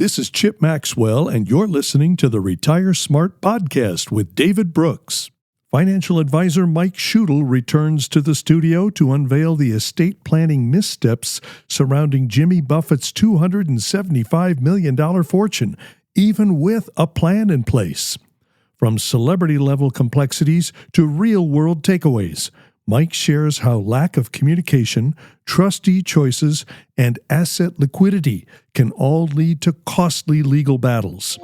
This is Chip Maxwell, and you're listening to the Retire Smart podcast with David Brooks. Financial advisor Mike Schudel returns to the studio to unveil the estate planning missteps surrounding Jimmy Buffett's $275 million fortune, even with a plan in place. From celebrity-level complexities to real-world takeaways, Mike shares how lack of communication, trustee choices, and asset liquidity can all lead to costly legal battles.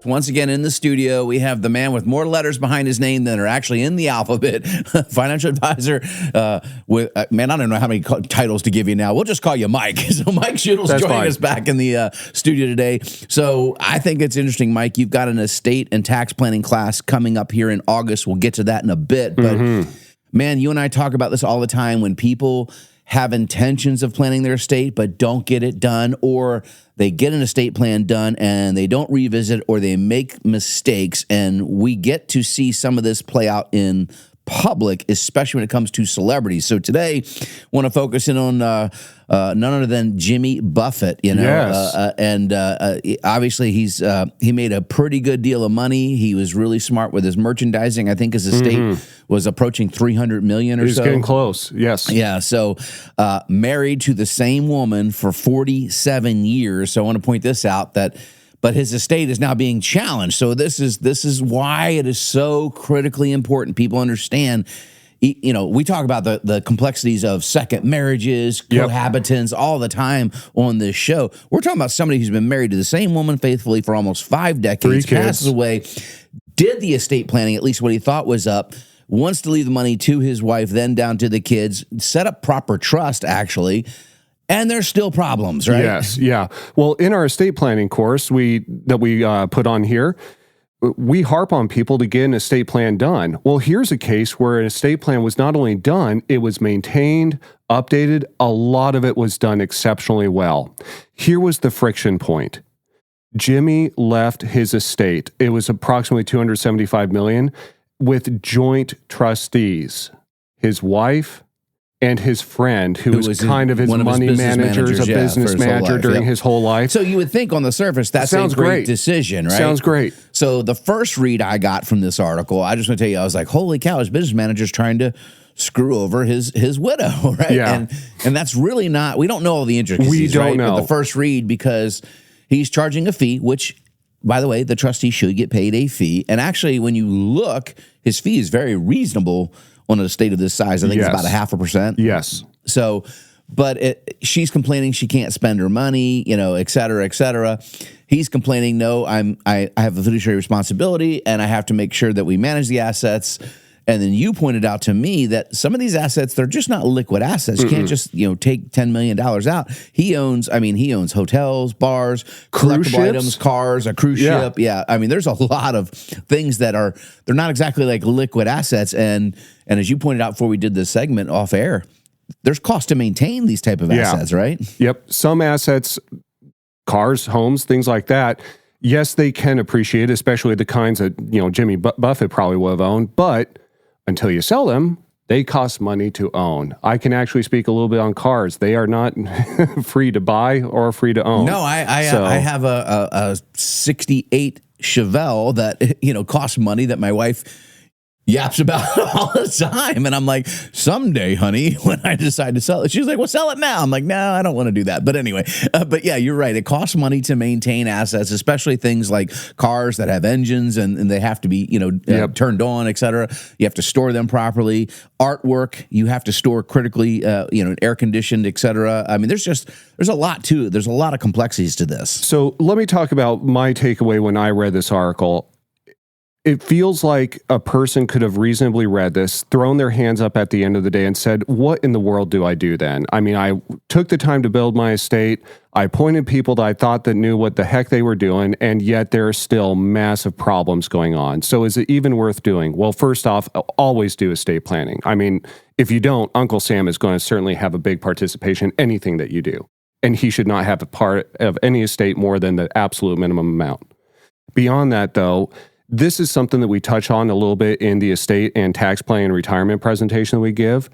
Once again, in the studio, we have the man with more letters behind his name than are actually in the alphabet, financial advisor. Man, I don't know how many titles to give you now. We'll just call you Mike. So Mike Schudel's joining us back in the studio today. So I think it's interesting, Mike. You've got an estate and tax planning class coming up here in August. We'll get to that in a bit. But man, you and I talk about this all the time when people have intentions of planning their estate but don't get it done, or they get an estate plan done and they don't revisit, or they make mistakes. And we get to see some of this play out in public, especially when it comes to celebrities. So today, I want to focus in on none other than Jimmy Buffett. You know, yes. Obviously he made a pretty good deal of money. He was really smart with his merchandising. I think his estate was approaching $300 million or so. He's getting close. Yes. Yeah. So married to the same woman for 47 years. So I want to point this out but his estate is now being challenged. So this is why it is so critically important people understand. You know, we talk about the complexities of second marriages, cohabitants all the time on this show. We're talking about somebody who's been married to the same woman faithfully for almost 5 decades, passes away, did the estate planning, at least what he thought was up, wants to leave the money to his wife, then down to the kids, set up proper trust, actually. And there's still problems, right? Yes, yeah. Well, in our estate planning course we put on here, we harp on people to get an estate plan done. Well, here's a case where an estate plan was not only done, it was maintained, updated. A lot of it was done exceptionally well. Here was the friction point. Jimmy left his estate. It was approximately $275 million with joint trustees. His wife and his friend, who was kind of his money manager, a business manager during his whole life. So you would think on the surface, that's a great decision, right? Sounds great. So the first read I got from this article, I just want to tell you, I was like, holy cow, his business manager's trying to screw over his widow, right? Yeah. And that's really not, we don't know all the intricacies, we don't know. But the first read, because he's charging a fee, which, by the way, the trustee should get paid a fee. And actually, when you look, his fee is very reasonable on an estate of this size. I think it's about 0.5%. Yes. So, but she's complaining she can't spend her money, you know, et cetera, et cetera. He's complaining, no, I have a fiduciary responsibility and I have to make sure that we manage the assets. And then you pointed out to me that some of these assets, they're just not liquid assets. You can't just, take $10 million out. He owns hotels, bars, collectible items, cars, a cruise ship. Yeah. I mean, there's a lot of things that they're not exactly like liquid assets. And as you pointed out before we did this segment off air, there's cost to maintain these type of assets, right? Yep. Some assets, cars, homes, things like that, yes, they can appreciate, especially the kinds that, Jimmy Buffett probably would have owned, but until you sell them, they cost money to own. I can actually speak a little bit on cars. They are not free to buy or free to own. No, I have a 68 Chevelle that, costs money that my wife yaps about all the time. And I'm like, someday, honey, when I decide to sell it, she's like, well, sell it now. I'm like, no, I don't want to do that. But anyway, but yeah, you're right. It costs money to maintain assets, especially things like cars that have engines and they have to be, turned on, et cetera. You have to store them properly. Artwork, you have to store critically, air conditioned, et cetera. I mean, there's a lot to it. There's a lot of complexities to this. So let me talk about my takeaway when I read this article. It feels like a person could have reasonably read this, thrown their hands up at the end of the day and said, what in the world do I do then? I mean, I took the time to build my estate. I appointed people that I thought that knew what the heck they were doing, and yet there are still massive problems going on. So is it even worth doing? Well, first off, always do estate planning. I mean, if you don't, Uncle Sam is going to certainly have a big participation in anything that you do. And he should not have a part of any estate more than the absolute minimum amount. Beyond that, though, this is something that we touch on a little bit in the estate and tax planning and retirement presentation that we give.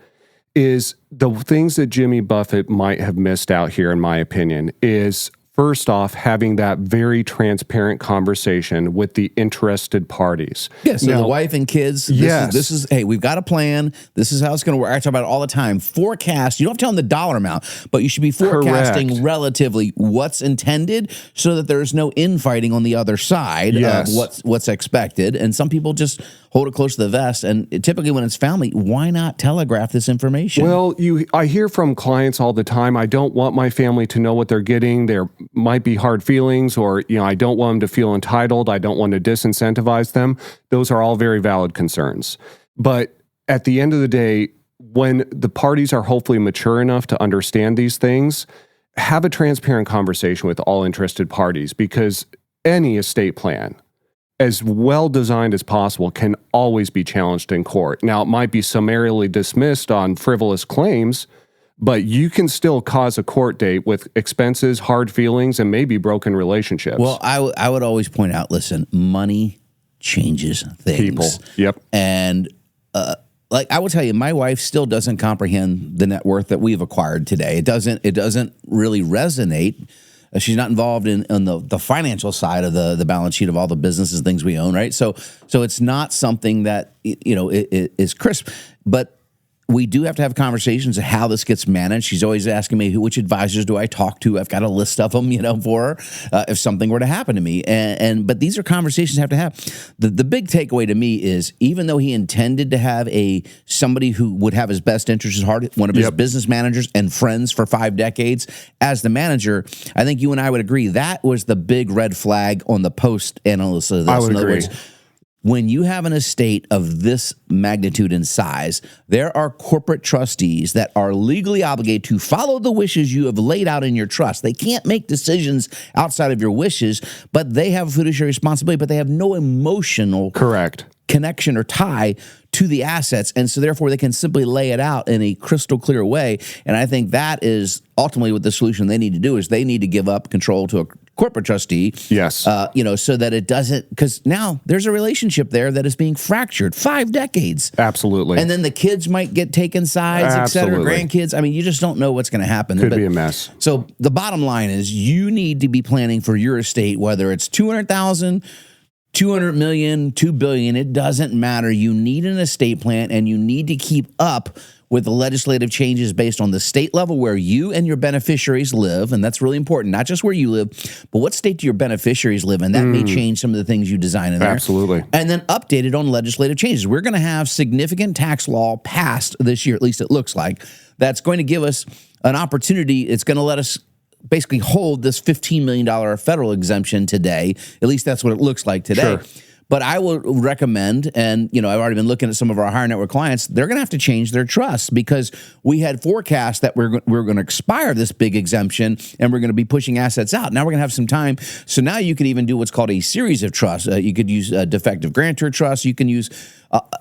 is the things that Jimmy Buffett might have missed out here, in my opinion, is first off, having that very transparent conversation with the interested parties. Yeah, so the wife and kids, this is, hey, we've got a plan. This is how it's going to work. I talk about it all the time. Forecast. You don't have to tell them the dollar amount, but you should be forecasting relatively what's intended so that there's no infighting on the other side of what's expected. And some people just hold it close to the vest. And typically when it's family, why not telegraph this information? Well, I hear from clients all the time, I don't want my family to know what they're getting. There might be hard feelings, or, I don't want them to feel entitled. I don't want to disincentivize them. Those are all very valid concerns. But at the end of the day, when the parties are hopefully mature enough to understand these things, have a transparent conversation with all interested parties, because any estate plan, as well designed as possible, can always be challenged in court. Now, it might be summarily dismissed on frivolous claims, but you can still cause a court date with expenses, hard feelings, and maybe broken relationships. Well, I would always point out, listen, money changes things. People, yep. And I will tell you, my wife still doesn't comprehend the net worth that we've acquired today. It doesn't really resonate. She's not involved in the financial side of the balance sheet of all the businesses, things we own, right? So it's not something that it is crisp, but we do have to have conversations of how this gets managed. She's always asking me, which advisors do I talk to? I've got a list of them, for her, if something were to happen to me. But these are conversations I have to have. The big takeaway to me is, even though he intended to have somebody who would have his best interests at heart, one of his business managers and friends for 5 decades as the manager, I think you and I would agree that was the big red flag on the post analysis of this. I would agree. When you have an estate of this magnitude and size, there are corporate trustees that are legally obligated to follow the wishes you have laid out in your trust. They can't make decisions outside of your wishes, but they have a fiduciary responsibility, but they have no emotional connection or tie to the assets. And so therefore they can simply lay it out in a crystal clear way. And I think that is ultimately what the solution they need to do is they need to give up control to a corporate trustee. Yes. So that it doesn't, because now there's a relationship there that is being fractured 5 decades. Absolutely. And then the kids might get taken sides, et cetera, grandkids. I mean, you just don't know what's going to happen. Could be a mess. So the bottom line is you need to be planning for your estate, whether it's 200,000, 200 million, 2 billion, it doesn't matter. You need an estate plan, and you need to keep up with the legislative changes based on the state level where you and your beneficiaries live, and that's really important, not just where you live, but what state do your beneficiaries live in. That may change some of the things you design in there. Absolutely. And then update it on legislative changes. We're going to have significant tax law passed this year, at least it looks like, that's going to give us an opportunity. It's going to let us basically hold this $15 million federal exemption today. At least that's what it looks like today. Sure. But I will recommend, and I've already been looking at some of our higher net worth clients, they're going to have to change their trusts, because we had forecast that we're going to expire this big exemption and we're going to be pushing assets out. Now we're going to have some time. So now you could even do what's called a series of trusts. You could use a defective grantor trust. You can use,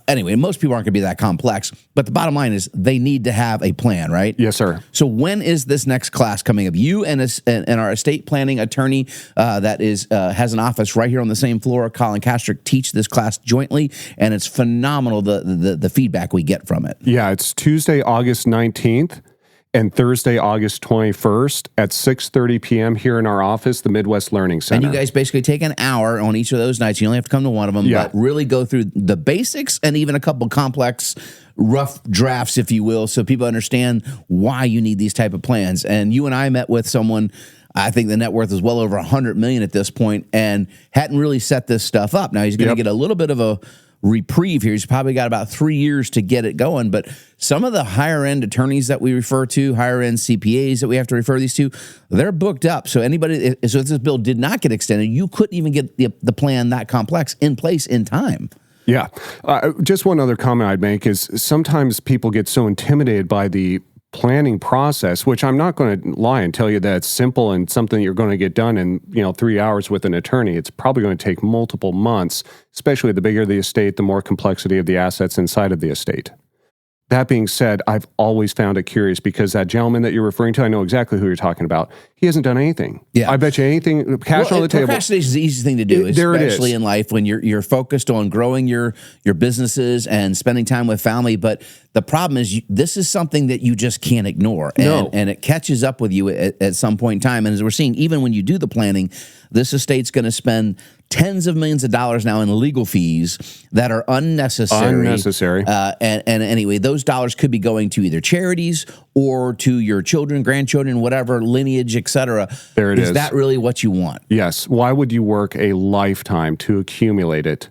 anyway, most people aren't going to be that complex. But the bottom line is they need to have a plan, right? Yes, sir. So when is this next class coming up? You and our estate planning attorney that has an office right here on the same floor, Colin Castrick, teach this class jointly, and it's phenomenal the feedback we get from it. Yeah, it's Tuesday, August 19th and Thursday, August 21st at 6:30 p.m. here in our office, the Midwest Learning Center. And you guys basically take an hour on each of those nights. You only have to come to one of them, but really go through the basics and even a couple complex rough drafts, if you will, so people understand why you need these type of plans. And you and I met with someone, I think the net worth is well over 100 million at this point, and hadn't really set this stuff up. Now he's going to get a little bit of a reprieve here. He's probably got about 3 years to get it going. But some of the higher end attorneys that we refer to, higher end CPAs that we have to refer these to, they're booked up. So so if this bill did not get extended, you couldn't even get the plan that complex in place in time. Yeah. Just one other comment I'd make is sometimes people get so intimidated by the planning process, which I'm not going to lie and tell you that it's simple and something you're going to get done in 3 hours with an attorney. It's probably going to take multiple months, especially the bigger the estate, the more complexity of the assets inside of the estate. That being said, I've always found it curious because that gentleman that you're referring to, I know exactly who you're talking about. He hasn't done anything. Yeah. I bet you anything, cash on the table. Procrastination is the easiest thing to do, especially in life when you're focused on growing your businesses and spending time with family. But the problem is this is something that you just can't ignore. And it catches up with you at some point in time. And as we're seeing, even when you do the planning, this estate's going to spend tens of millions of dollars now in legal fees that are unnecessary. And anyway, those dollars could be going to either charities or to your children, grandchildren, whatever, lineage, etc. There it is. Is that really what you want? Yes. Why would you work a lifetime to accumulate it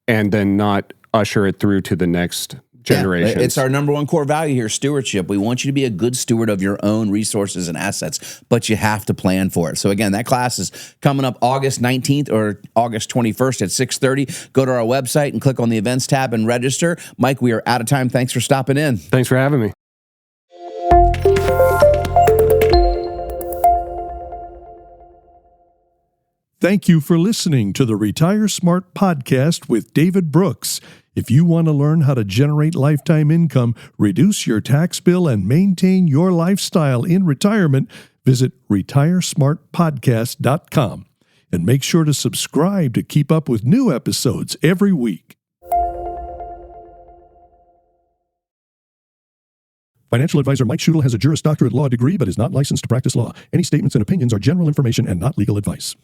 and then not usher it through to the next generations? Yeah, it's our number one core value here, stewardship. We want you to be a good steward of your own resources and assets, but you have to plan for it. So again, that class is coming up August 19th or August 21st at 6:30. Go to our website and click on the events tab and register. Mike, we are out of time. Thanks for stopping in. Thanks for having me. Thank you for listening to the Retire Smart podcast with David Brooks. If you want to learn how to generate lifetime income, reduce your tax bill, and maintain your lifestyle in retirement, visit retiresmartpodcast.com. And make sure to subscribe to keep up with new episodes every week. Financial advisor Mike Schudel has a Juris Doctorate law degree but is not licensed to practice law. Any statements and opinions are general information and not legal advice.